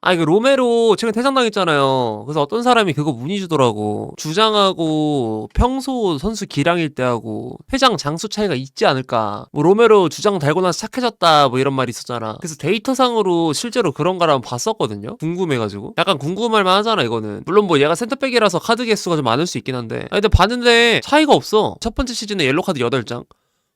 아, 이거 로메로 최근 퇴장당했잖아요. 그래서 어떤 사람이 그거 문의 주더라고. 주장하고 평소 선수 기량일 때하고 퇴장 장수 차이가 있지 않을까. 뭐 로메로 주장 달고 나서 착해졌다 뭐 이런 말이 있었잖아. 그래서 데이터상으로 실제로 그런가를 한번 봤었거든요. 궁금해가지고. 약간 궁금할 만하잖아 이거는. 물론 뭐 얘가 센터백이라서 카드 개수가 좀 많을 수 있긴 한데. 아니 근데 봤는데 차이가 없어. 첫 번째 시즌에 옐로 카드 8장.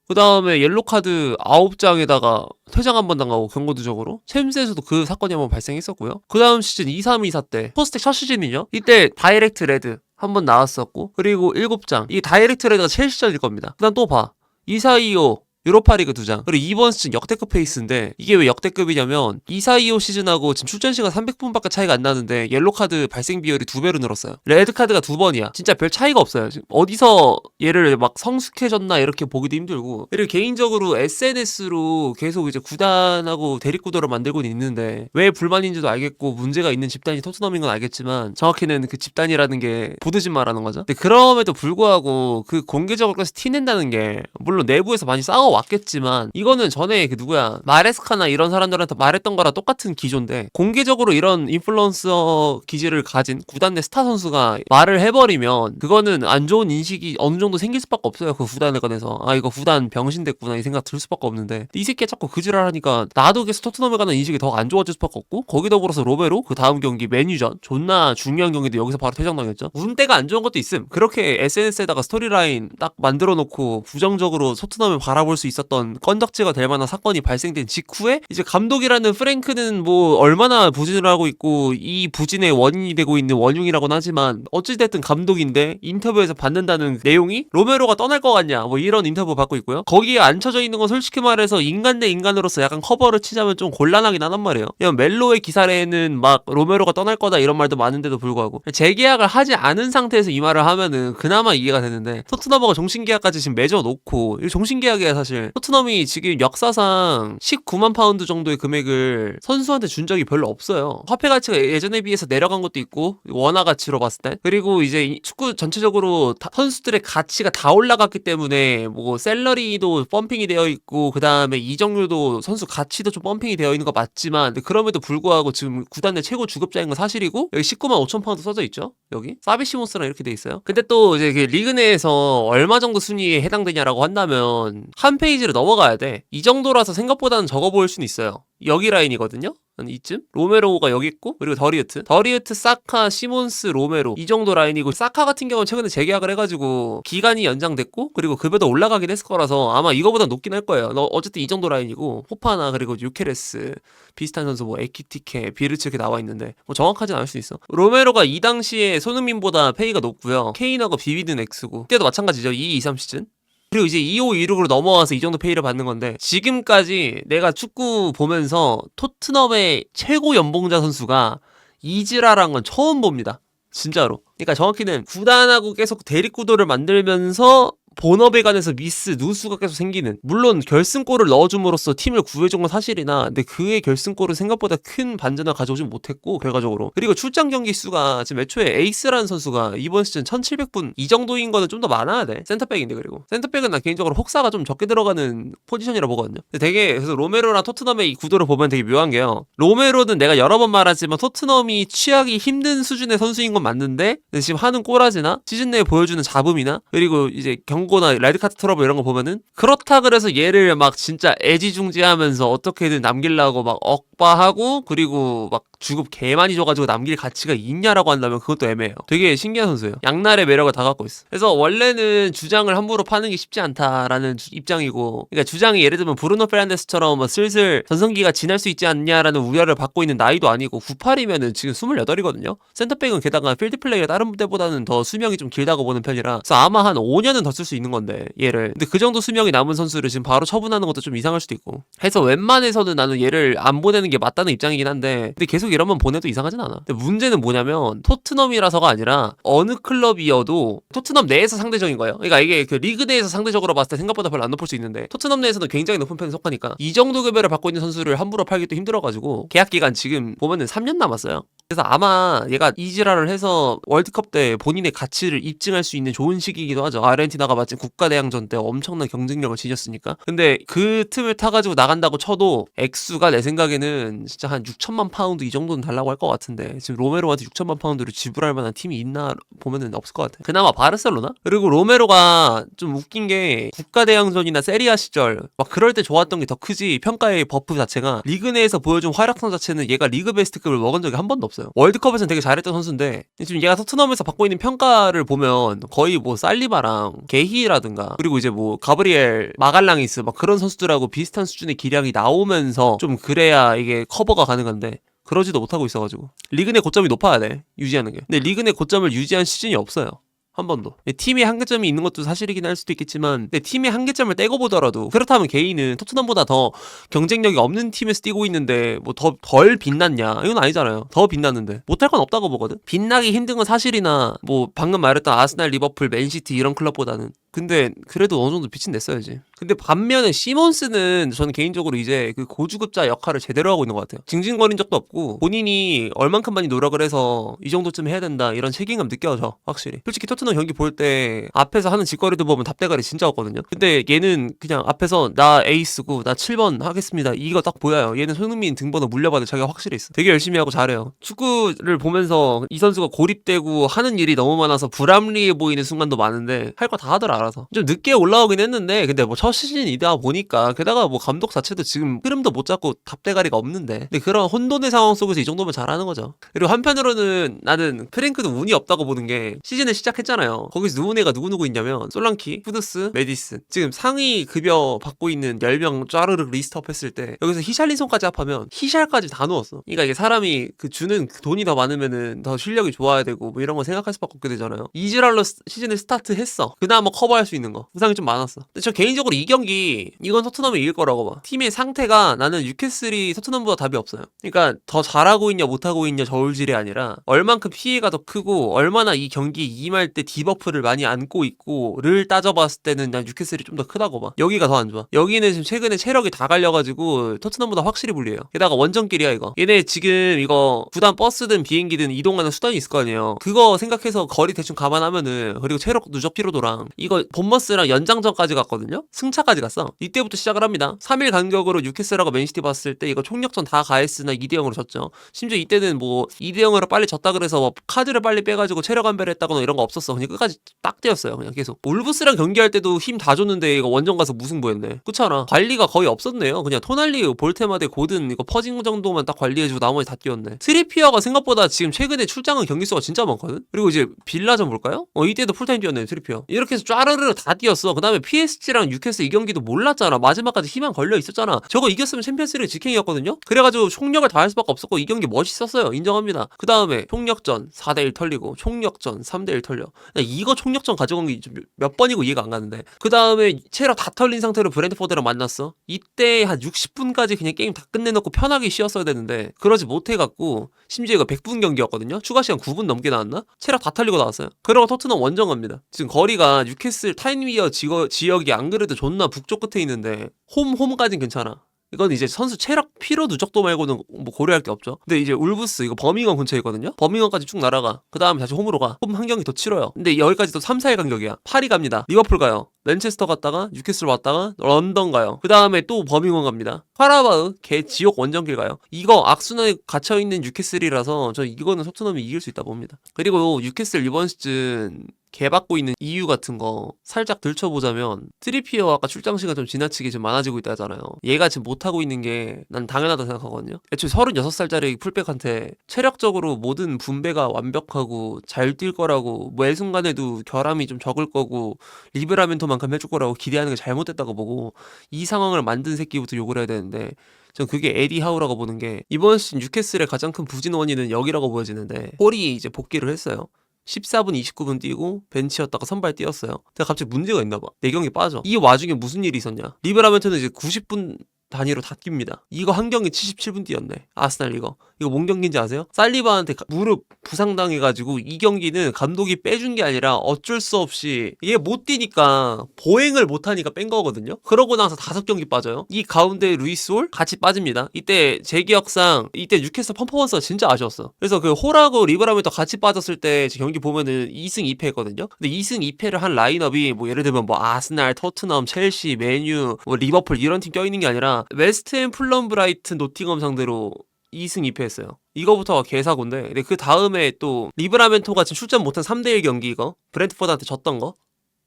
그 다음에 옐로카드 9장에다가 퇴장 한 번 당하고 경고두적으로 챔스에서도 그 사건이 한번 발생했었고요. 그 다음 시즌 2324 때 포스텍 첫 시즌이죠. 이때 다이렉트 레드 한 번 나왔었고, 그리고 7장 이 다이렉트 레드가 첼시전일 겁니다. 그 다음 또 봐. 2425 유로파리그 2장. 그리고 이번 시즌 역대급 페이스인데, 이게 왜 역대급이냐면 2425 시즌하고 지금 출전 시간 300분밖에 차이가 안 나는데 옐로카드 발생 비율이 2배로 늘었어요. 레드카드가 2번이야. 진짜 별 차이가 없어요. 지금 어디서 얘를 막 성숙해졌나 이렇게 보기도 힘들고. 그리고 개인적으로 SNS로 계속 이제 구단하고 대립구도를 만들고 있는데, 왜 불만인지도 알겠고 문제가 있는 집단이 토트넘인 건 알겠지만, 정확히는 그 집단이라는 게 보드진 말하는 거죠. 근데 그럼에도 불구하고 그 공개적으로 계속 티낸다는 게, 물론 내부에서 많이 싸워 왔겠지만 이거는 전에 그 누구야 마레스카나 이런 사람들한테 말했던 거랑 똑같은 기조인데, 공개적으로 이런 인플루언서 기질을 가진 구단 내 스타 선수가 말을 해버리면 그거는 안 좋은 인식이 어느 정도 생길 수밖에 없어요. 그 구단에 관해서. 아, 이거 구단 병신 됐구나 이 생각 들 수밖에 없는데, 이 새끼가 자꾸 그 지랄 하니까 나도 계속 토트넘에 가는 인식이 더 안 좋아질 수밖에 없고, 거기 더불어서 로베로 그 다음 경기 맨유전 존나 중요한 경기인데 여기서 바로 퇴장당했죠. 운때가 안 좋은 것도 있음. 그렇게 SNS에다가 스토리라인 딱 만들어 놓고 부정적으로 토트넘을 바라볼 수 있었던 건덕지가 될 만한 사건이 발생된 직후에 이제 감독이라는 프랭크는 뭐 얼마나 부진을 하고 있고 이 부진의 원인이 되고 있는 원흉이라고는 하지만, 어찌됐든 감독인데 인터뷰에서 받는다는 내용이 로메로가 떠날 것 같냐 뭐 이런 인터뷰 받고 있고요. 거기에 앉혀져 있는 건 솔직히 말해서 인간 대 인간으로서 약간 커버를 치자면 좀 곤란하긴 하단 말이에요. 그냥 멜로의 기사에는 막 로메로가 떠날 거다 이런 말도 많은데도 불구하고 재계약을 하지 않은 상태에서 이 말을 하면은 그나마 이해가 되는데, 토트넘하고 종신계약까지 지금 맺어놓고, 이거 종신계약이야 사실. 토트넘이 지금 역사상 19만 파운드 정도의 금액을 선수한테 준 적이 별로 없어요. 화폐 가치가 예전에 비해서 내려간 것도 있고, 원화 가치로 봤을 때. 그리고 이제 축구 전체적으로 선수들의 가치가 다 올라갔기 때문에 뭐 셀러리도 펌핑이 되어 있고, 그 다음에 이적료도 선수 가치도 좀 펌핑이 되어 있는 거 맞지만, 그럼에도 불구하고 지금 구단 내 최고 주급자인 건 사실이고, 여기 19만 5천 파운드 써져 있죠. 여기 사비시모스랑 이렇게 돼 있어요. 근데 또 이제 그 리그 내에서 얼마 정도 순위에 해당되냐라고 한다면 한 페이지를 넘어가야 돼. 이 정도라서 생각보다는 적어 보일 수는 있어요. 여기 라인이거든요. 한 이쯤? 로메로가 여기 있고, 그리고 더리우트, 사카, 시몬스, 로메로 이 정도 라인이고, 사카 같은 경우는 최근에 재계약을 해가지고 기간이 연장됐고, 그리고 급여도 올라가긴 했을 거라서 아마 이거보다 높긴 할 거예요. 어쨌든 이 정도 라인이고, 포파나 그리고 유케레스 비슷한 선수 뭐 에키티케, 비르츠 이렇게 나와 있는데 뭐 정확하진 않을 수 있어. 로메로가 이 당시에 손흥민보다 페이가 높고요. 케인하고 비비든 X고, 그때도 마찬가지죠. 2-2-3 시즌. 그리고 이제 2호 2룩으로 넘어와서 이 정도 페이를 받는 건데, 지금까지 내가 축구 보면서 토트넘의 최고 연봉자 선수가 이즈라란 건 처음 봅니다. 진짜로. 그러니까 정확히는 구단하고 계속 대립구도를 만들면서 본업에 관해서 미스, 누수가 계속 생기는, 물론 결승골을 넣어줌으로써 팀을 구해준 건 사실이나, 근데 그의 결승골은 생각보다 큰 반전을 가져오진 못했고 결과적으로. 그리고 출장 경기 수가 지금 애초에 에이스라는 선수가 이번 시즌 1700분 이 정도인 거는 좀 더 많아야 돼. 센터백인데. 그리고 센터백은 나 개인적으로 혹사가 좀 적게 들어가는 포지션이라 보거든요. 근데 되게, 그래서 로메로랑 토트넘의 이 구도를 보면 되게 묘한 게요, 로메로는 내가 여러 번 말하지만 토트넘이 취하기 힘든 수준의 선수인 건 맞는데, 근데 지금 하는 꼬라지나 시즌 내에 보여주는 잡음이나, 그리고 이제 경고나 레드카트 트러블 이런 거 보면은, 그렇다 그래서 얘를 막 진짜 애지중지하면서 어떻게든 남기려고 막 억바하고, 그리고 막 주급 개 많이 줘가지고 남길 가치가 있냐라고 한다면 그것도 애매해요. 되게 신기한 선수예요. 양날의 매력을 다 갖고 있어. 그래서 원래는 주장을 함부로 파는 게 쉽지 않다라는 입장이고, 그러니까 주장이 예를 들면 브루노 페르난데스처럼 뭐 슬슬 전성기가 지날 수 있지 않냐라는 우려를 받고 있는 나이도 아니고, 98이면은 지금 28이거든요. 센터백은 게다가 필드 플레이가 다른 때보다는 더 수명이 좀 길다고 보는 편이라, 그래서 아마 한 5년은 더 쓸 수 있는 건데 얘를. 근데 그 정도 수명이 남은 선수를 지금 바로 처분하는 것도 좀 이상할 수도 있고 해서, 웬만해서는 나는 얘를 안 보내는 게 맞다는 입장이긴 한데, 근데 계속 이러면 보내도 이상하진 않아. 근데 문제는 뭐냐면 토트넘이라서가 아니라 어느 클럽이어도 토트넘 내에서 상대적인 거예요. 그러니까 이게 그 리그 내에서 상대적으로 봤을 때 생각보다 별로 안 높을 수 있는데, 토트넘 내에서는 굉장히 높은 편에 속하니까 이 정도 급여를 받고 있는 선수를 함부로 팔기도 힘들어가지고, 계약 기간 지금 보면은 3년 남았어요. 그래서 아마 얘가 이지라를 해서 월드컵 때 본인의 가치를 입증할 수 있는 좋은 시기이기도 하죠. 아르헨티나가 마침 국가대항전 때 엄청난 경쟁력을 지녔으니까. 근데 그 틈을 타가지고 나간다고 쳐도 액수가 내 생각에는 진짜 한 6천만 파운드 이 정도는 달라고 할 것 같은데 지금 로메로한테 6천만 파운드를 지불할 만한 팀이 있나 보면은 없을 것 같아. 그나마 바르셀로나? 그리고 로메로가 좀 웃긴 게 국가대항전이나 세리아 시절 막 그럴 때 좋았던 게 더 크지, 평가의 버프 자체가 리그 내에서 보여준 활약성 자체는 얘가 리그 베스트급을 먹은 적이 한 번도 없어요. 월드컵에서는 되게 잘했던 선수인데 지금 얘가 토트넘에서 받고 있는 평가를 보면 거의 뭐 살리바랑 게히라든가 그리고 이제 뭐 가브리엘 마갈랑이스 막 그런 선수들하고 비슷한 수준의 기량이 나오면서 좀 그래야 이게 커버가 가능한데 그러지도 못하고 있어가지고 리그 내 고점이 높아야 돼, 유지하는 게. 근데 리그 내 고점을 유지한 시즌이 없어요, 한 번도. 팀의 한계점이 있는 것도 사실이긴 할 수도 있겠지만 근데 팀의 한계점을 떼고 보더라도 그렇다면 개인은 토트넘보다 더 경쟁력이 없는 팀에서 뛰고 있는데 뭐 덜 빛났냐, 이건 아니잖아요. 더 빛났는데 못할 건 없다고 보거든. 빛나기 힘든 건 사실이나 뭐 방금 말했던 아스날, 리버풀, 맨시티 이런 클럽보다는. 근데 그래도 어느 정도 빛은 냈어야지. 근데 반면에 시몬스는 저는 개인적으로 이제 그 고주급자 역할을 제대로 하고 있는 것 같아요. 징징거린 적도 없고 본인이 얼만큼 많이 노력을 해서 이 정도쯤 해야 된다 이런 책임감 느껴져, 확실히. 솔직히 토트넘 경기 볼 때 앞에서 하는 짓거리도 보면 답대가리 진짜 없거든요. 근데 얘는 그냥 앞에서 나 에이스고 나 7번 하겠습니다 이거 딱 보여요. 얘는 손흥민 등번호 물려받을 자격 확실히 있어. 되게 열심히 하고 잘해요. 축구를 보면서 이 선수가 고립되고 하는 일이 너무 많아서 불합리해 보이는 순간도 많은데 할 거 다 하더라, 알아서. 좀 늦게 올라오긴 했는데 근데 뭐 첫 시즌이다 보니까 게다가 뭐 감독 자체도 지금 흐름도 못 잡고 답대가리가 없는데 근데 그런 혼돈의 상황 속에서 이 정도면 잘하는 거죠. 그리고 한편으로는 나는 프랭크도 운이 없다고 보는 게 시즌을 시작했잖아요. 거기서 누운 애가 누구 있냐면 솔랑키, 쿠드스, 메디슨. 지금 상위 급여 받고 있는 10명 짜르르 리스트업 했을 때 여기서 히샬리송까지 합하면 히샬까지 다 넣었어. 그러니까 이게 사람이 그 주는 그 돈이 더 많으면은 더 실력이 좋아야 되고 뭐 이런 거 생각할 수밖에 없게 되잖아요. 이즈랄로 시즌을 스타트 했어. 그나마 커버할 수 있는 거. 부상이 좀 많았어. 근데 저 개인적으로 이 경기 이건 토트넘이 이길 거라고 봐. 팀의 상태가 나는 뉴캐슬이 토트넘보다 답이 없어요. 그러니까 더 잘하고 있냐 못하고 있냐 저울질이 아니라 얼만큼 피해가 더 크고 얼마나 이 경기에 임할 때 디버프를 많이 안고 있고를 따져봤을 때는 난 뉴캐슬이 좀 더 크다고 봐. 여기가 더 안 좋아. 여기는 지금 최근에 체력이 다 갈려가지고 토트넘보다 확실히 불리해요. 게다가 원정길이야 이거. 얘네 지금 이거 구단 버스든 비행기든 이동하는 수단이 있을 거 아니에요. 그거 생각해서 거리 대충 감안하면은 그리고 체력 누적 피로도랑 이거 본머스랑 연장전까지 갔거든요. 승차까지 갔어. 이때부터 시작을 합니다. 3일 간격으로 뉴캐슬하고 맨시티 봤을 때 이거 총력전 다 가했으나 2대0으로 졌죠. 심지어 이때는 뭐 2대0으로 빨리 졌다 그래서 뭐 카드를 빨리 빼가지고 체력 안배를 했다거나 이런 거 없었어. 그냥 끝까지 딱 뛰었어요. 그냥 계속. 울브스랑 경기할 때도 힘 다 줬는데 이거 원정 가서 무승부였네. 그렇잖아. 관리가 거의 없었네요. 그냥 토날리, 볼테마데, 고든 이거 퍼진 정도만 딱 관리해주고 나머지 다 뛰었네. 트리피어가 생각보다 지금 최근에 출장한 경기 수가 진짜 많거든. 그리고 이제 빌라전 볼까요? 이때도 풀타임 뛰었네 트리피어. 이렇게 해서 쫘르르 다 뛰었어. 그 다음에 PSG랑 뉴캐슬 이 경기도 몰랐잖아. 마지막까지 희망 걸려 있었잖아. 저거 이겼으면 챔피언스리그 직행이었거든요. 그래가지고 총력을 다할 수밖에 없었고 이 경기 멋있었어요. 인정합니다. 그 다음에 총력전 4대1 털리고 총력전 3대1 털려. 이거 총력전 가져간 게 몇 번이고 이해가 안 가는데. 그 다음에 체력 다 털린 상태로 브랜트포드랑 만났어. 이때 한 60분까지 그냥 게임 다 끝내놓고 편하게 쉬었어야 되는데 그러지 못해갖고 심지어 이거 100분 경기였거든요. 추가 시간 9분 넘게 나왔나? 체력 다 털리고 나왔어요. 그러고 토트넘 원정 갑니다. 지금 거리가 뉴캐슬 타인위어 지역이 안 그래도 존나 북쪽 끝에 있는데 홈까진 괜찮아. 이건 이제 선수 체력 피로 누적도 말고는 뭐 고려할 게 없죠. 근데 이제 울브스 이거 버밍엄 근처에 있거든요. 버밍엄까지 쭉 날아가. 그 다음에 다시 홈으로 가. 홈 한 경기 더 치러요. 근데 여기까지도 3, 4일 간격이야. 파리 갑니다. 리버풀 가요. 맨체스터 갔다가 뉴캐슬 왔다가 런던 가요. 그 다음에 또 버밍엄 갑니다. 카라바흐 개 지옥 원정길 가요. 이거 악순환에 갇혀있는 뉴캐슬이라서 저 이거는 토트넘이 이길 수 있다 봅니다. 그리고 뉴캐슬 이번 시즌 개 받고 있는 이유 같은 거 살짝 들춰보자면 트리피어 아까 출장 시간 좀 지나치게 좀 많아지고 있다 하잖아요. 얘가 지금 못하고 있는 게 난 당연하다 생각하거든요. 애초에 36살짜리 풀백한테 체력적으로 모든 분배가 완벽하고 잘 뛸 거라고 매 순간에도 결함이 좀 적을 거고 리브라멘토만큼 해줄 거라고 기대하는 게 잘못됐다고 보고 이 상황을 만든 새끼부터 욕을 해야 되는데 전 그게 에디 하우라고 보는 게 이번 시즌 뉴캐슬의 가장 큰 부진 원인은 여기라고 보여지는데 홀이 이제 복귀를 했어요. 14분 29분 뛰고 벤치였다가 선발 뛰었어요. 근데 갑자기 문제가 있나봐. 4경기 빠져. 이 와중에 무슨 일이 있었냐. 리브라멘트는 이제 90분 단위로 다 뜁니다. 이거 한 경기 77분 뛰었네. 아스날 이거 뭔 경기인지 아세요? 살리바한테 무릎 부상당해가지고 이 경기는 감독이 빼준 게 아니라 어쩔 수 없이 얘 못 뛰니까 보행을 못하니까 뺀 거거든요. 그러고 나서 5경기 빠져요. 이 가운데 루이스 홀 같이 빠집니다. 이때 제 기억상 이때 뉴캐슬 퍼포먼스가 진짜 아쉬웠어. 그래서 그 홀하고 리버라멘토 같이 빠졌을 때 경기 보면은 2승 2패 했거든요. 근데 2승 2패를 한 라인업이 뭐 예를 들면 뭐 아스날, 토트넘, 첼시, 맨유, 뭐 리버풀 이런 팀 껴있는 게 아니라 웨스트햄, 풀럼, 브라이튼, 노팅엄 상대로 2승 2패 했어요. 이거부터가 개사고인데, 근데 그 다음에 또 리브라멘토가 지금 출전 못한 3대1 경기 이거 브렌트포드한테 졌던 거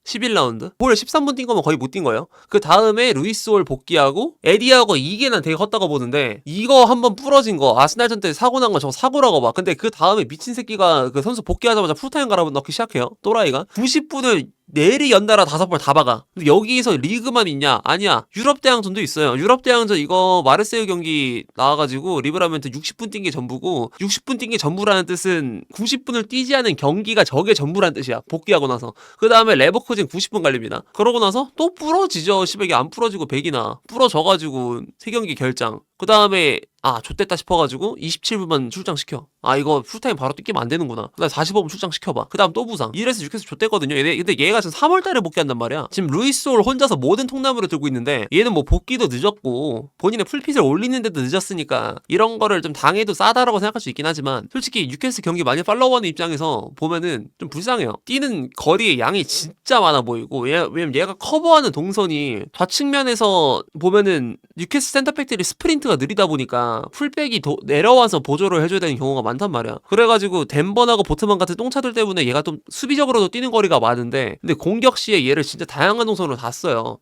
11라운드 홀 13분 뛴 거면 거의 못 뛴 거예요. 그 다음에 루이스 홀 복귀하고 에디하고 이게 난 되게 컸다고 보는데, 이거 한번 부러진 거 아스날전 때 사고 난 거 저거 사고라고 봐. 근데 그 다음에 미친 새끼가 그 선수 복귀하자마자 풀타임 갈아 넣기 시작해요. 또라이가 90분을 내리 연달아 5번 다 박아. 근데 여기서 리그만 있냐? 아니야. 유럽 대항전도 있어요. 유럽 대항전 이거 마르세유 경기 나와가지고 리브라멘토 60분 뛴 게 전부고, 60분 뛴 게 전부라는 뜻은 90분을 뛰지 않은 경기가 저게 전부라는 뜻이야. 복귀하고 나서. 그 다음에 레버쿠젠 90분 갈립니다. 그러고 나서 또 부러지죠. 시백이 안 부러지고 100이나 부러져가지고 3경기 결장. 그 다음에 좆됐다 싶어가지고 27분만 출장시켜. 이거 풀타임 바로 뛰기면 안 되는구나. 그 다음 45분 출장시켜봐. 그 다음 또 부상. 이래서 6에서 좆됐거든요. 근데 얘가 지금 3월달에 복귀한단 말이야. 지금 루이스 홀 혼자서 모든 통나무를 들고 있는데, 얘는 뭐 복귀도 늦었고 본인의 풀핏을 올리는데도 늦었으니까 이런 거를 좀 당해도 싸다라고 생각할 수 있긴 하지만, 솔직히 뉴캐슬 경기 많이 팔로우하는 입장에서 보면은 좀 불쌍해요. 뛰는 거리의 양이 진짜 많아 보이고, 왜냐면 얘가 커버하는 동선이 좌측면에서 보면은 뉴캐슬 센터백들이 스프린트가 느리다 보니까 풀백이 내려와서 보조를 해줘야 되는 경우가 많단 말이야. 그래가지고 덴번하고 보트만 같은 똥차들 때문에 얘가 좀 수비적으로도 뛰는 거리가 많은데, 근데 공격 시에 얘를 진짜 다양한 동선으로 다 써요.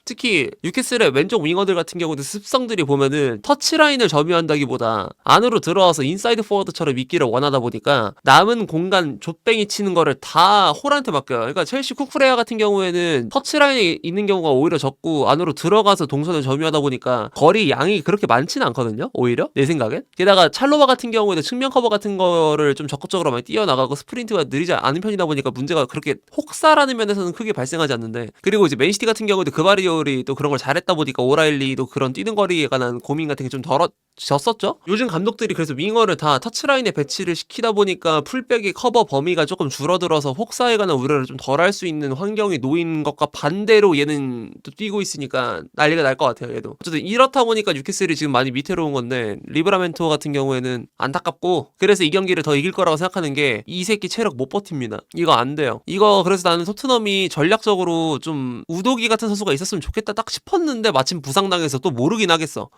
특히 뉴캐슬의 왼쪽 윙어들 같은 경우도 습성들이 보면은 터치라인을 점유한다기보다 안으로 들어와서 인사이드 포워드처럼 있기를 원하다 보니까 남은 공간 좆뱅이 치는 거를 다 홀한테 맡겨요. 그러니까 첼시 쿠쿠레아 같은 경우에는 터치라인에 있는 경우가 오히려 적고 안으로 들어가서 동선을 점유하다 보니까 거리 양이 그렇게 많지는 않거든요. 오히려 내 생각엔. 게다가 찰로바 같은 경우에는 측면 커버 같은 거를 좀 적극적으로 많이 뛰어나가고 스프린트가 느리지 않은 편이다 보니까 문제가 그렇게 혹사라는 면에서는 크게 발생하지 않는데, 그리고 이제 맨시티 같은 경우도 그바리오 또 그런 걸 잘했다 보니까 오라일리도 그런 뛰는 거리에 관한 고민 같은 게 좀 덜어졌었죠. 요즘 감독들이 그래서 윙어를 다 터치라인에 배치를 시키다 보니까 풀백의 커버 범위가 조금 줄어들어서 혹사에 관한 우려를 좀 덜 할 수 있는 환경이 놓인 것과 반대로 얘는 또 뛰고 있으니까 난리가 날 것 같아요. 얘도 어쨌든 이렇다 보니까 뉴캐슬이 지금 많이 밑으로 온 건데, 리브라멘토 같은 경우에는 안타깝고, 그래서 이 경기를 더 이길 거라고 생각하는 게 이 새끼 체력 못 버팁니다. 이거 안 돼요. 이거 그래서 나는 토트넘이 전략적으로 좀 우도기 같은 선수가 있었으면 좋겠다 딱 싶었는데, 마침 부상당해서 또 모르긴 하겠어.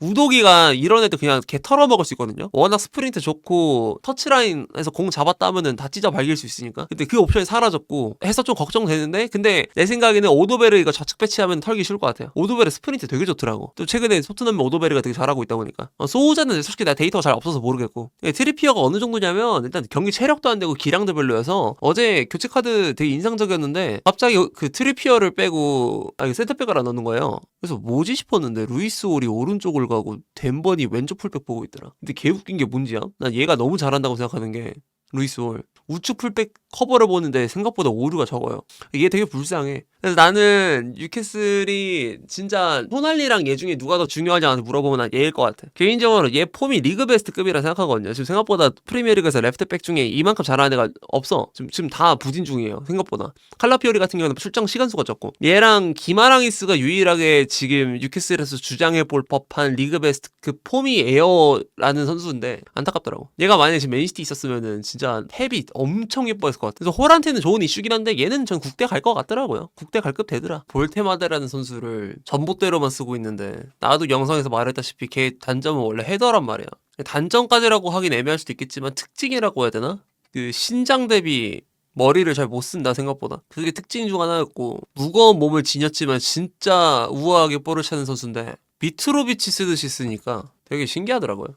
우도기가 이런 애들 그냥 개 털어먹을 수 있거든요. 워낙 스프린트 좋고 터치라인에서 공 잡았다 하면은 다 찢어 발길 수 있으니까. 근데 그 옵션이 사라졌고 해서 좀 걱정되는데, 근데 내 생각에는 오도베르 이거 좌측 배치하면 털기 쉬울 것 같아요. 오도베르 스프린트 되게 좋더라고. 또 최근에 토트넘이 오도베르가 되게 잘하고 있다 보니까. 소우자는 솔직히 나 데이터가 잘 없어서 모르겠고, 트리피어가 어느 정도냐면 일단 경기 체력도 안 되고 기량도 별로여서 어제 교체 카드 되게 인상적이었는데, 갑자기 그 트리피어를 빼고 센터백을 안 넣는 거예요. 그래서 뭐지 싶었는데 루이스 홀이 오른쪽을 가고 덴번이 왼쪽 풀백 보고 있더라. 근데 개 웃긴 게 뭔지야? 난 얘가 너무 잘한다고 생각하는 게, 루이스 홀 우측 풀백 커버를 보는데 생각보다 오류가 적어요. 이게 되게 불쌍해. 그래서 나는 뉴캐슬이 진짜 호날리랑 얘 중에 누가 더 중요하냐 물어보면 난 얘일 것 같아. 개인적으로 얘 폼이 리그 베스트급이라 생각하거든요. 지금 생각보다 프리미어리그에서 레프트백 중에 이만큼 잘하는 애가 없어. 지금 다 부진 중이에요. 생각보다. 칼라피오리 같은 경우는 출장 시간수가 적고, 얘랑 기마랑이스가 유일하게 지금 뉴캐슬에서 주장해볼 법한 리그 베스트 그 폼이 에어라는 선수인데 안타깝더라고. 얘가 만약에 지금 맨시티 있었으면은 진짜 탭이 엄청 예뻐했을 것 같아. 그래서 홀한테는 좋은 이슈긴 한데 얘는 전 국대 갈 것 같더라고요. 국대 갈 급 되더라. 볼테마데라는 선수를 전봇대로만 쓰고 있는데, 나도 영상에서 말했다시피 걔 단점은 원래 헤더란 말이야. 단점까지라고 하긴 애매할 수도 있겠지만 특징이라고 해야 되나? 그 신장 대비 머리를 잘 못 쓴다 생각보다. 그게 특징 중 하나였고, 무거운 몸을 지녔지만 진짜 우아하게 볼을 차는 선수인데 미트로비치 쓰듯이 쓰니까 되게 신기하더라고요.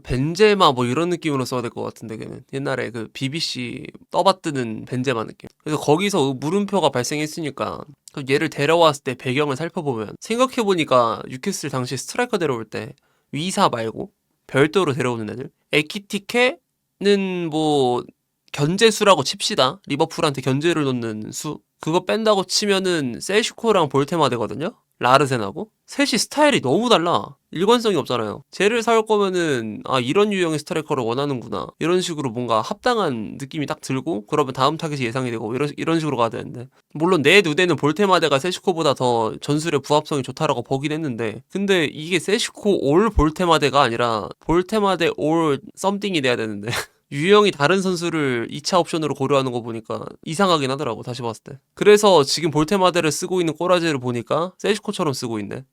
벤제마 뭐 이런 느낌으로 써야 될 것 같은데, 걔는 옛날에 그 BBC 떠받드는 벤제마 느낌. 그래서 거기서 물음표가 발생했으니까 얘를 데려왔을 때 배경을 살펴보면, 생각해보니까 뉴캐슬 당시 스트라이커 데려올 때 위사 말고 별도로 데려오는 애들, 에키티케는 뭐 견제수라고 칩시다. 리버풀한테 견제를 놓는 수, 그거 뺀다고 치면은 셀슈코랑 볼테마 되거든요. 라르센하고 셋이 스타일이 너무 달라. 일관성이 없잖아요. 쟤를 사올 거면은 이런 유형의 스트라이커를 원하는구나 이런 식으로 뭔가 합당한 느낌이 딱 들고 그러면 다음 타겟이 예상이 되고 이런 식으로 가야 되는데, 물론 내 눈에는 볼테마데가 세슈코보다 더 전술의 부합성이 좋다라고 보긴 했는데, 근데 이게 세슈코 올 볼테마데가 아니라 볼테마데 올 썸띵이 돼야 되는데 유형이 다른 선수를 2차 옵션으로 고려하는 거 보니까 이상하긴 하더라고, 다시 봤을 때. 그래서 지금 볼테마데를 쓰고 있는 꼬라지를 보니까 세시코처럼 쓰고 있네.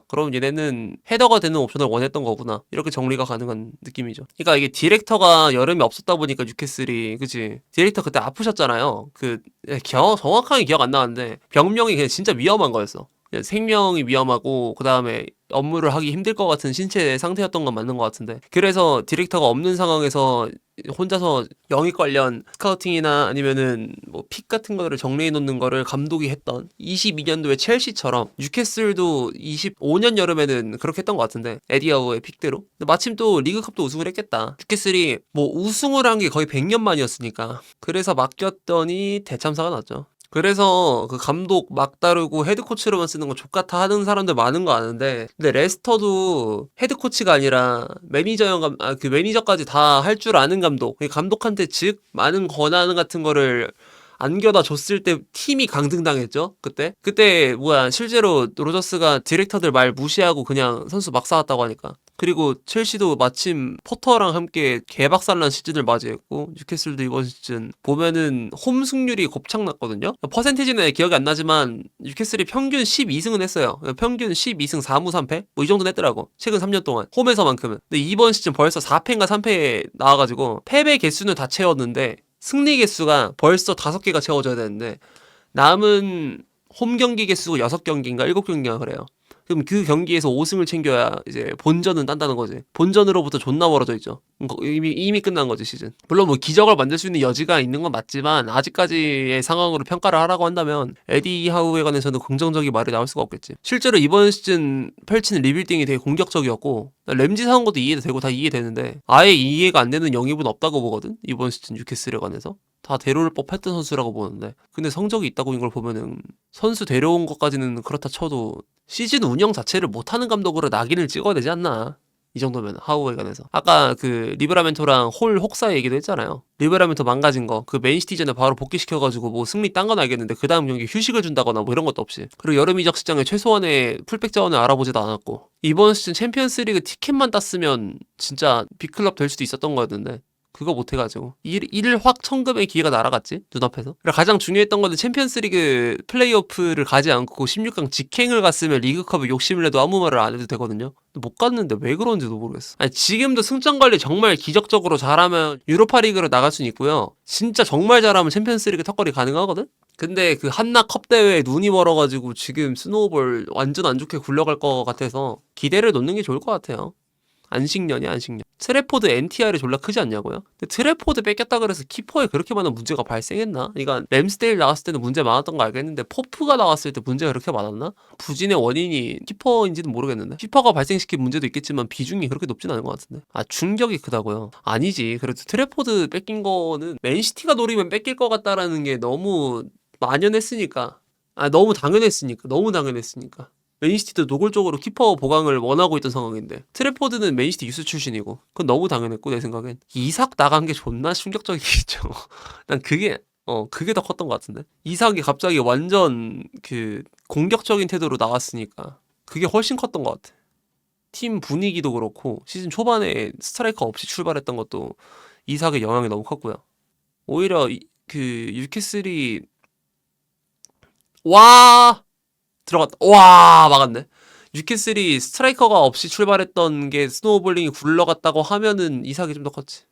그럼 얘네는 헤더가 되는 옵션을 원했던 거구나, 이렇게 정리가 가능한 느낌이죠. 그러니까 이게 디렉터가 여름에 없었다 보니까 뉴캐슬이, 그치? 디렉터 그때 아프셨잖아요. 정확하게 기억 안 나는데 병명이 그냥 진짜 위험한 거였어. 그냥 생명이 위험하고 그 다음에 업무를 하기 힘들 것 같은 신체 상태였던 건 맞는 것 같은데, 그래서 디렉터가 없는 상황에서 혼자서 영입 관련 스카우팅이나 아니면은 뭐 픽 같은 거를 정리해 놓는 거를 감독이 했던 22년도에 첼시처럼, 뉴캐슬도 25년 여름에는 그렇게 했던 것 같은데 에디아우의 픽대로. 근데 마침 또 리그컵도 우승을 했겠다. 뉴캐슬이 뭐 우승을 한 게 거의 100년 만이었으니까 그래서 맡겼더니 대참사가 났죠. 그래서 그 감독 막 다르고 헤드코치로만 쓰는 거 족같아 하는 사람들 많은 거 아는데, 근데 레스터도 헤드코치가 아니라 그 매니저까지 다 할 줄 아는 감독, 감독한테 즉 많은 권한 같은 거를 안겨다 줬을 때 팀이 강등당했죠. 그때 실제로 로저스가 디렉터들 말 무시하고 그냥 선수 막 사왔다고 하니까. 그리고 첼시도 마침 포터랑 함께 개박살난 시즌을 맞이했고, 뉴캐슬도 이번 시즌 보면은 홈 승률이 곱창 났거든요. 퍼센테이지는 기억이 안 나지만 뉴캐슬이 평균 12승은 했어요. 평균 12승 4무 3패? 뭐 이 정도는 했더라고, 최근 3년 동안 홈에서만큼은. 근데 이번 시즌 벌써 4패인가 3패 나와가지고 패배 개수는 다 채웠는데 승리 개수가 벌써 5개가 채워져야 되는데 남은 홈 경기 개수가 6경기인가 7경기인가 그래요. 그럼 그 경기에서 5승을 챙겨야 이제 본전은 딴다는 거지. 본전으로부터 존나 멀어져 있죠. 이미 끝난 거지, 시즌. 물론 뭐 기적을 만들 수 있는 여지가 있는 건 맞지만 아직까지의 상황으로 평가를 하라고 한다면 에디 하우에 관해서는 긍정적인 말이 나올 수가 없겠지. 실제로 이번 시즌 펼치는 리빌딩이 되게 공격적이었고, 램지 사온 것도 이해도 되고 다 이해되는데 아예 이해가 안 되는 영입은 없다고 보거든, 이번 시즌 뉴캐슬에 관해서. 다 데려올 법했던 선수라고 보는데, 근데 성적이 있다고 인 걸 보면은 선수 데려온 것까지는 그렇다 쳐도 시즌 운영 자체를 못하는 감독으로 낙인을 찍어야 되지 않나, 이 정도면. 하우에 관해서 아까 그 리브라멘토랑 홀 혹사 얘기도 했잖아요. 리브라멘토 망가진 거 그 맨시티전에 바로 복귀시켜가지고 뭐 승리 딴 건 알겠는데 그 다음 경기 휴식을 준다거나 뭐 이런 것도 없이, 그리고 여름 이적 시장에 최소한의 풀백 자원을 알아보지도 않았고, 이번 시즌 챔피언스리그 티켓만 땄으면 진짜 빅클럽 될 수도 있었던 거였는데 그거 못해가지고 일확천금의 기회가 날아갔지, 눈앞에서. 가장 중요했던 건데 챔피언스리그 플레이오프를 가지 않고 16강 직행을 갔으면 리그컵에 욕심을 내도 아무 말을 안 해도 되거든요. 못 갔는데 왜 그런지도 모르겠어. 지금도 승점 관리 정말 기적적으로 잘하면 유로파리그로 나갈 수는 있고요, 진짜 정말 잘하면 챔피언스리그 턱걸이 가능하거든. 근데 그 한나 컵 대회에 눈이 멀어가지고 지금 스노우볼 완전 안 좋게 굴러갈 것 같아서 기대를 놓는 게 좋을 것 같아요. 안식년이야, 안식년. 트래포드 NTR이 졸라 크지 않냐고요? 근데 트래포드 뺏겼다 그래서 키퍼에 그렇게 많은 문제가 발생했나? 그러니까 램스데일 나왔을 때는 문제 많았던 거 알겠는데 포프가 나왔을 때 문제가 그렇게 많았나? 부진의 원인이 키퍼인지는 모르겠는데 키퍼가 발생시킨 문제도 있겠지만 비중이 그렇게 높진 않은 것 같은데. 충격이 크다고요? 아니지. 그래도 트래포드 뺏긴 거는 맨시티가 노리면 뺏길 것 같다라는 게 너무 만연했으니까. 너무 당연했으니까. 맨시티도 노골적으로 키퍼 보강을 원하고 있던 상황인데, 트래포드는 맨시티 유스 출신이고 그건 너무 당연했고, 내 생각엔 이삭 나간 게 존나 충격적이겠죠. 난 그게 더 컸던 것 같은데, 이삭이 갑자기 완전 그 공격적인 태도로 나왔으니까 그게 훨씬 컸던 것 같아. 팀 분위기도 그렇고 시즌 초반에 스트라이커 없이 출발했던 것도 이삭의 영향이 너무 컸고요. 오히려 뉴캐슬이 들어갔다. 막았네. 뉴캐슬이 스트라이커가 없이 출발했던 게 스노우볼링이 굴러갔다고 하면은 이삭이 좀 더 컸지.